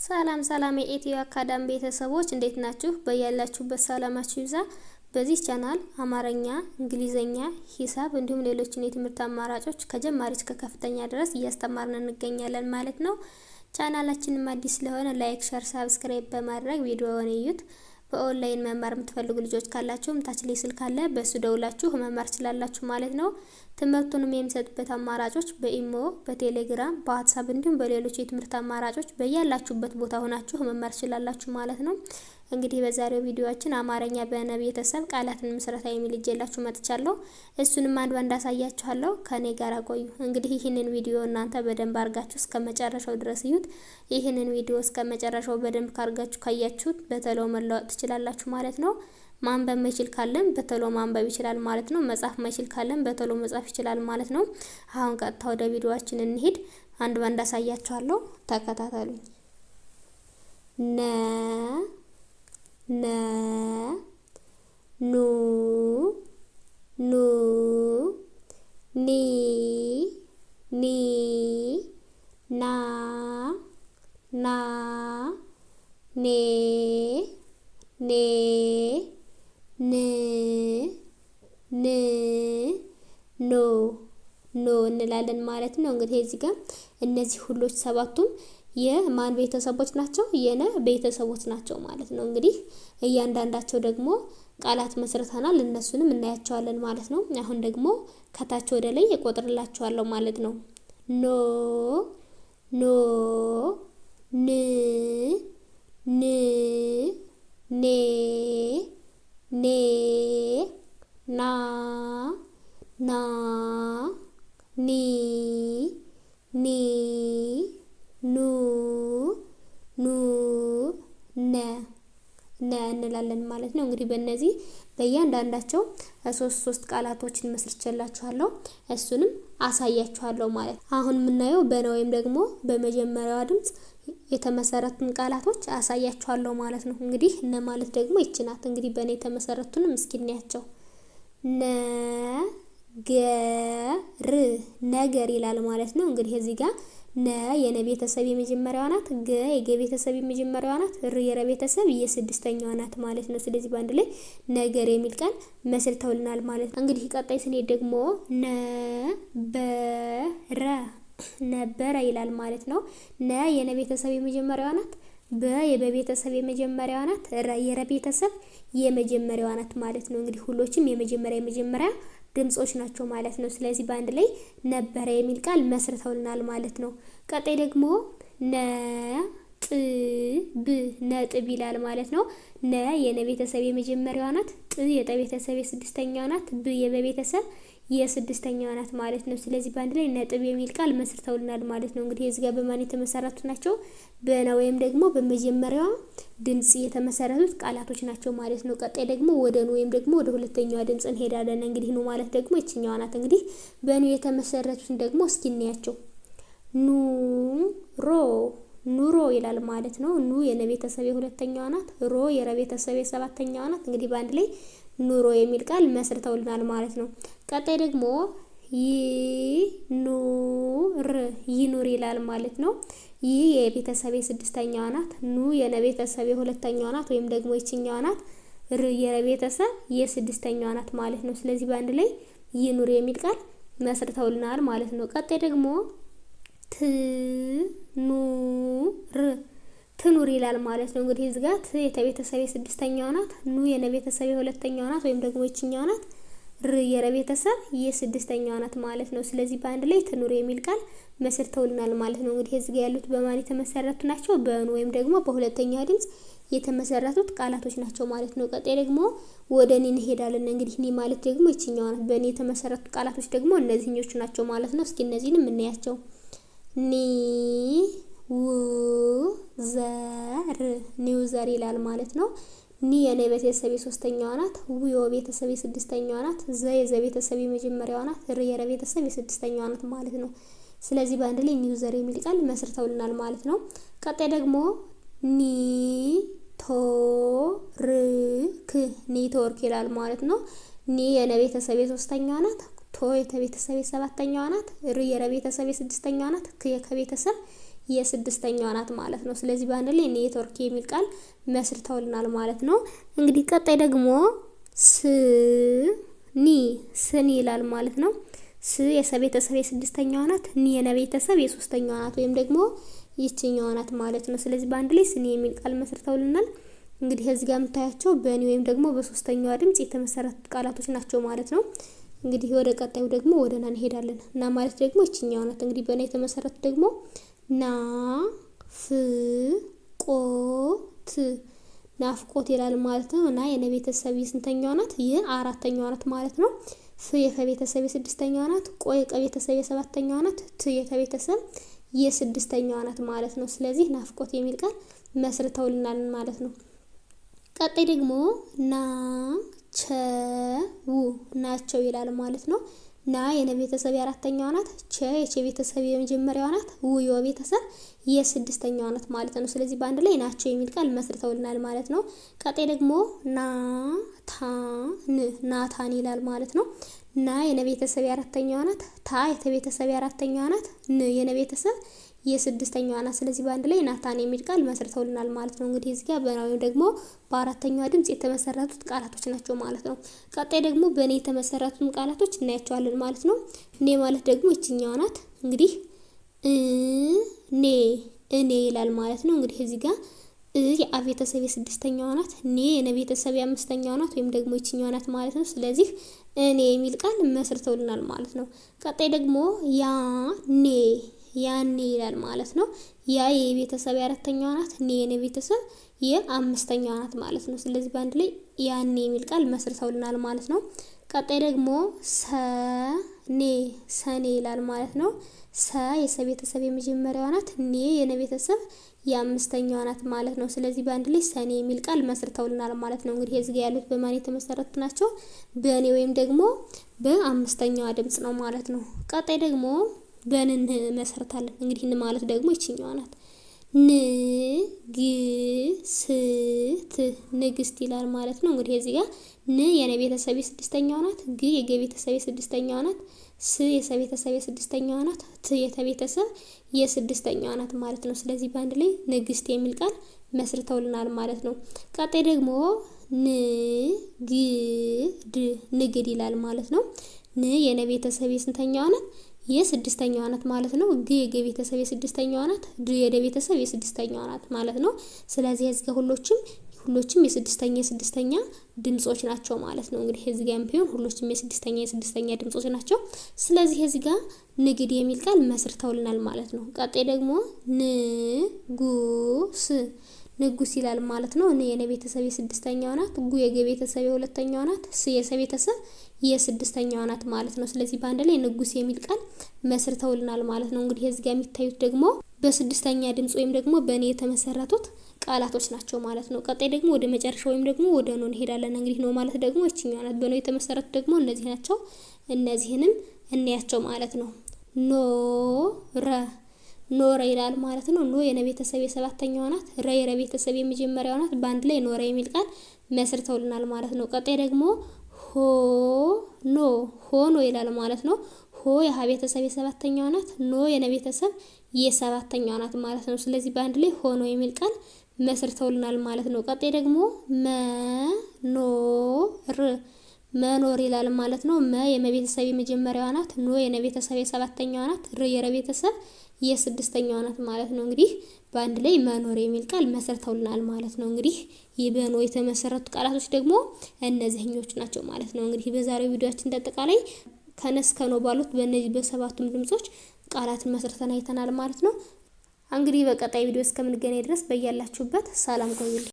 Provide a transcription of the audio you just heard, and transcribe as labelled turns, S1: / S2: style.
S1: ሰላም ሰላም የኢትዮ አካዳሚ ቤተሰቦች እንዴት ናችሁ? በያላችሁበት ሰላማችሁ ይብዛ። በዚህ ቻናል አማርኛ፣ እንግሊዘኛ፣ ሂሳብ እንዲሁም ሌሎችን የትምህርት አማራጮች ከጀማሪ እስከ ከፍተኛ ድረስ እያስተማርን እንገኛለን ማለት ነው። ቻናላችንም አዲስ ስለሆነ ላይክ፣ ሼር፣ ሰብስክራይብ በማድረግ ቪዲዮውን እዩት። በኦንላይን መማር የምትፈልጉ ልጆች ካላችሁም ታች ላይ ስልክ አለ፣ በሱ ደውላችሁ መማር ትችላላችሁ ማለት ነው። ትምህርቱንም የሚሰጥበት አማራጮች በኢሞ፣ በቴሌግራም፣ በዋትስአፕ እንዲሁም በሌሎች የትምህርት አማራጮች በያላችሁበት ቦታ ሆናችሁ መማር ትችላላችሁ ማለት ነው። እንግዲህ በዛሬው ቪዲዮአችን አማርኛ በነ ቤተሰብ ቃላትን ምስረታ የሚል ይዤላችሁ መጥቻለሁ። እሱንም አንድ ባንድ አሳያችኋለሁ። ከኔ ጋር ቆዩ። እንግዲህ ይህንን ቪዲዮ እናንተ በደንብ አርጋችሁ እስከመጨረሻው ድረስ እዩት። ይህንን ቪዲዮ እስከመጨረሻው በደንብ ካርጋችሁ ካያችሁት በተሎ መለወጥ ትችላላችሁ ማለት ነው። ማንበብ መችል ካለም በተሎ ማንበብ ይችላል ማለት ነው። መጻፍ መችል ካለም በተሎ መጻፍ ይችላል ማለት ነው። አሁን ቀጥታ ወደ ቪዲዮአችን እንሂድ። አንድ ባንድ አሳያችኋለሁ። ተከታተሉኝ። ነ ኑ ኒ ና ኔ ኖ እንላለን ማለት ነው። እንግዲህ እዚህ ጋር እነዚህ ሁሎች ሰባቱም የማን ቤተሰቦች ናቸው? የነ ቤተሰቦች ናቸው ማለት ነው። እንግዲህ እያንዳንዳቸው ደግሞ ቃላት መስርተናል፣ እነሱንም እናያቸዋለን ማለት ነው። አሁን ደግሞ ከታች ወደ ላይ እቆጥርላችኋለሁ ማለት ነው። ኖ ን ኔ ና ኒ ነ እንላለን ማለት ነው። እንግዲህ በእነዚህ በእያንዳንዳቸው ሶስት ቃላቶችን መስርቼላችኋለሁ፣ እሱንም አሳያችኋለሁ ማለት ነው። አሁን የምናየው በነ ወይም ደግሞ በመጀመሪያዋ ድምጽ የተመሰረቱን ቃላቶች አሳያችኋለሁ ማለት ነው። እንግዲህ እነ ማለት ደግሞ ይች ናት። እንግዲህ በነ የተመሰረቱንም እስኪ እናያቸው። ነገር ይላል ማለት ነው። እንግዲህ እዚህ ጋር ነ የነ ቤተሰብ የመጀመሪያዋ ናት፣ ገ የገ ቤተሰብ የመጀመሪያዋ ናት፣ ር የረ ቤተሰብ የስድስተኛዋ ናት ማለት ነው። ስለዚህ በአንድ ላይ ነገር የሚል ቃል መስርተውልናል ማለት ነው። እንግዲህ ቀጣይ ስንሄድ ደግሞ ነበረ ይላል ማለት ነው። ነ የነ ቤተሰብ የመጀመሪያዋ ናት፣ በ የበቤተሰብ የመጀመሪያዋ ናት፣ ረ የረ ቤተሰብ የመጀመሪያዋ ናት ማለት ነው። እንግዲህ ሁሎችም የመጀመሪያ ድምጾች ናቸው ማለት ነው። ስለዚህ በአንድ ላይ ነበረ የሚል ቃል መስርተውልናል ማለት ነው። ቀጣይ ደግሞ ነጥብ ይላል ማለት ነው። ነ የነ ቤተሰብ የመጀመሪያዋ ናት፣ ጥ የጠ ቤተሰብ የስድስተኛዋ ናት፣ ብ የበቤተሰብ የስድስተኛዋ ናት ማለት ነው። ስለዚህ በአንድ ላይ ነጥብ የሚል ቃል መስርተውልናል ማለት ነው። እንግዲህ እዚህ ጋር በማን የተመሰረቱ ናቸው? በነ ወይም ደግሞ በመጀመሪያዋ ድምጽ የተመሰረቱት ቃላቶች ናቸው ማለት ነው። ቀጣይ ደግሞ ወደ ኑ ወይም ደግሞ ወደ ሁለተኛዋ ድምጽ እንሄዳለን። እንግዲህ ኑ ማለት ደግሞ ይችኛዋ ናት። እንግዲህ በኑ የተመሰረቱትን ደግሞ እስኪ እናያቸው። ኑሮ ይላል ማለት ነው። ኑ የነ ቤተሰብ የሁለተኛዋ ናት፣ ሮ የረ ቤተሰብ የሰባተኛዋ ናት። እንግዲህ በአንድ ላይ ኑሮ የሚል ቃል መስርተውልናል ማለት ነው። ቀጣይ ደግሞ ይኑር ይላል ማለት ነው። ይህ የቤተሰብ የስድስተኛዋ ናት፣ ኑ የነ ቤተሰብ የሁለተኛዋ ናት ወይም ደግሞ ይችኛዋ ናት፣ ር የቤተሰብ የስድስተኛዋ ናት ማለት ነው። ስለዚህ በአንድ ላይ ይኑር የሚል ቃል መስርተውልናል ማለት ነው። ቀጣይ ደግሞ ትኑር ይላል ማለት ነው። እንግዲህ እዚህ ጋር ት የቤተሰብ የስድስተኛዋ ናት፣ ኑ የነ ቤተሰብ የሁለተኛዋ ናት ወይም ደግሞ ይችኛዋ ናት፣ ር የረ ቤተሰብ የስድስተኛዋ ናት ማለት ነው። ስለዚህ በአንድ ላይ ትኑር የሚል ቃል መስርተውልናል ማለት ነው። እንግዲህ እዚህ ጋር ያሉት በማን የተመሰረቱ ናቸው? በኑ ወይም ደግሞ በሁለተኛዋ ድምጽ የተመሰረቱት ቃላቶች ናቸው ማለት ነው። ቀጣይ ደግሞ ወደ ኒ እንሄዳለን። እንግዲህ ኒ ማለት ደግሞ ይችኛዋ ናት። በኒ የተመሰረቱ ቃላቶች ደግሞ እነዚህኞቹ ናቸው ማለት ነው። እስኪ እነዚህንም እናያቸው። ኒውዘር ይላል ማለት ነው። ኒ የነ ቤተሰብ የሶስተኛዋ ናት፣ ው የወ ቤተሰብ የስድስተኛዋ ናት፣ ዘ የዘ ቤተሰብ የመጀመሪያዋ ናት፣ ር የረ ቤተሰብ የስድስተኛዋ ናት ማለት ነው። ስለዚህ በአንድ ላይ ኒውዘር የሚል ቃል መስርተውልናል ማለት ነው። ቀጣይ ደግሞ ኔትወርክ ይላል ማለት ነው። ኒ የነ ቤተሰብ የሶስተኛዋ ናት፣ ቶ የተ ቤተሰብ የሰባተኛዋ ናት፣ ር የረ ቤተሰብ የስድስተኛዋ ናት፣ ክ የከ ቤተሰብ የስድስተኛዋ ናት ማለት ነው። ስለዚህ በአንድ ላይ ኔትወርክ የሚል ቃል መስርተውልናል ማለት ነው። እንግዲህ ቀጣይ ደግሞ ስኒ ይላል ማለት ነው። ስ የሰ ቤተሰብ የስድስተኛዋ ናት። ኒ የነ ቤተሰብ የሶስተኛዋ ናት ወይም ደግሞ ይችኛዋ ናት ማለት ነው። ስለዚህ በአንድ ላይ ስኒ የሚል ቃል መስርተውልናል። እንግዲህ እዚህ ጋር የምታያቸው በኒ ወይም ደግሞ በሶስተኛዋ ድምጽ የተመሰረቱ ቃላቶች ናቸው ማለት ነው። እንግዲህ ወደ ቀጣዩ ደግሞ ወደ ና እንሄዳለን። ና ማለት ደግሞ ይችኛዋ ናት። እንግዲህ በና የተመሰረቱ ደግሞ ና ፍ ቆ ት ናፍቆት ይላል ማለት ነው። ና የነ ቤተሰብ የስንተኛዋ ናት? የአራተኛዋ ናት ማለት ነው። ፍ የፈ ቤተሰብ የስድስተኛዋ ናት። ቆ የቀ ቤተሰብ የሰባተኛዋ ናት። ት የተ ቤተሰብ የስድስተኛዋ ናት ማለት ነው። ስለዚህ ናፍቆት የሚል ቃል መስርተውልናል ማለት ነው። ቀጣይ ደግሞ ናቸው ይላል ማለት ነው። ና የነ ቤተሰብ የአራተኛዋ ናት። ቸ የቸ ቤተሰብ የመጀመሪያዋ ናት። ው የወ ቤተሰብ የስድስተኛዋ ናት ማለት ነው። ስለዚህ በአንድ ላይ ናቸው የሚል ቃል መስርተውልናል ማለት ነው። ቀጣይ ደግሞ ናታን ይላል ማለት ነው። ና የነ ቤተሰብ የአራተኛዋ ናት። ታ የተ ቤተሰብ የአራተኛዋ ናት። ን የነ ቤተሰብ የስድስተኛዋ ናት። ስለዚህ በአንድ ላይ ናታን የሚል ቃል መስርተውልናል ማለት ነው። እንግዲህ እዚህ ጋር በናው ደግሞ በአራተኛዋ ድምጽ የተመሰረቱት ቃላቶች ናቸው ማለት ነው። ቀጣይ ደግሞ በኔ የተመሰረቱት ቃላቶች እናያቸዋለን ማለት ነው። እኔ ማለት ደግሞ እቺኛዋ ናት። እንግዲህ እኔ ይላል ማለት ነው። እንግዲህ እዚህ ጋር የአ ቤተሰብ የስድስተኛዋ ናት። ኔ የነ ቤተሰብ የአምስተኛዋ ናት ወይም ደግሞ ይችኛዋ ናት ማለት ነው። ስለዚህ እኔ የሚል ቃል መስርተውልናል ማለት ነው። ቀጣይ ደግሞ ያኔ ይላል ማለት ነው። ያ የቤተሰብ የአራተኛዋ ናት። ኔ የነ ቤተሰብ የአምስተኛዋ ናት ማለት ነው። ስለዚህ በአንድ ላይ ያኔ የሚል ቃል መስርተውልናል ማለት ነው። ቀጣይ ደግሞ ሰኔ ይላል ማለት ነው። ሰ የሰ ቤተሰብ የመጀመሪያዋ ናት። ኔ የነ ቤተሰብ የአምስተኛዋ ናት ማለት ነው። ስለዚህ በአንድ ላይ ሰኔ የሚል ቃል መስርተውልናል ማለት ነው። እንግዲህ እዚህ ጋር ያሉት በማን የተመሰረቱ ናቸው? በኔ ወይም ደግሞ በአምስተኛዋ ድምጽ ነው ማለት ነው። ቀጣይ ደግሞ በንን መሰርታለን። እንግዲህ ን ማለት ደግሞ ይችኛዋ ናት። ንግስት ይላል ማለት ነው። እንግዲህ እዚህ ጋር ን የነ ቤተሰብ የስድስተኛዋ ናት። ግ የገ ቤተሰብ የስድስተኛዋ ናት። ስ የሰ ቤተሰብ የስድስተኛዋ ናት። ት የተ ቤተሰብ የስድስተኛዋ ናት ማለት ነው። ስለዚህ በአንድ ላይ ንግስት የሚል ቃል መስርተውልናል ማለት ነው። ቀጣይ ደግሞ ንግድ ይላል ማለት ነው። ን የነ ቤተሰብ የስንተኛዋ ናት? የስድስተኛዋ ናት ማለት ነው። ግ የገ ቤተሰብ የስድስተኛዋ ናት። ድ የደ ቤተሰብ የስድስተኛዋ ናት ማለት ነው። ስለዚህ እዚህ ጋር ሁሎችም የስድስተኛ ድምጾች ናቸው ማለት ነው። እንግዲህ እዚህ ጋርም ቢሆን ሁሎችም የስድስተኛ ድምጾች ናቸው። ስለዚህ እዚህ ጋር ንግድ የሚል ቃል መስርተውልናል ማለት ነው። ቀጣይ ደግሞ ንጉስ ይላል ማለት ነው። ን የነ ቤተሰብ የስድስተኛዋ ናት። ጉ የገ ቤተሰብ የሁለተኛዋ ናት። ስ የሰ ቤተሰብ የስድስተኛዋ ናት ማለት ነው። ስለዚህ በአንድ ላይ ንጉስ የሚል ቃል መስርተውልናል ማለት ነው። እንግዲህ እዚህ ጋር የሚታዩት ደግሞ በስድስተኛ ድምጽ ወይም ደግሞ በኔ የተመሰረቱት ቃላቶች ናቸው ማለት ነው። ቀጣይ ደግሞ ወደ መጨረሻ ወይም ደግሞ ወደ ኖ እንሄዳለን። እንግዲህ ኖ ማለት ደግሞ እቺኛዋ ናት። በኖ የተመሰረቱት ደግሞ እነዚህ ናቸው። እነዚህንም እንያቸው ማለት ነው። ኖረ ይላል ማለት ነው። ኖ የነ ቤተሰብ የሰባተኛዋ ናት። ረ የረ ቤተሰብ የመጀመሪያዋ ናት። በአንድ ላይ ኖረ የሚል ቃል መስርተውልናል ማለት ነው። ቀጣይ ደግሞ ሆኖ ይላል ማለት ነው። ሆ የሀ ቤተሰብ የሰባተኛዋ ናት። ኖ የነ ቤተሰብ የሰባተኛዋ ናት ማለት ነው። ስለዚህ በአንድ ላይ ሆኖ የሚል ቃል መስርተውልናል ማለት ነው። ቀጣይ ደግሞ መኖር ይላል ማለት ነው። መ የመ ቤተሰብ የመጀመሪያዋ ናት። ኖ የነ ቤተሰብ የሰባተኛዋ ናት። ር የረ ቤተሰብ የስድስተኛዋ ናት ማለት ነው። እንግዲህ በአንድ ላይ መኖር የሚል ቃል መስርተውልናል ማለት ነው። እንግዲህ ይህ በኖ የተመሰረቱ ቃላቶች ደግሞ እነዚህኞቹ ናቸው ማለት ነው። እንግዲህ በዛሬው ቪዲዮአችን እንደጠቃላይ ከነስ ከኖ ባሉት በእነዚህ በሰባቱም ድምጾች ቃላትን መስርተን አይተናል ማለት ነው። እንግዲህ በቀጣይ ቪዲዮ እስከምንገናኝ ድረስ በያላችሁበት ሰላም ቆዩልኝ።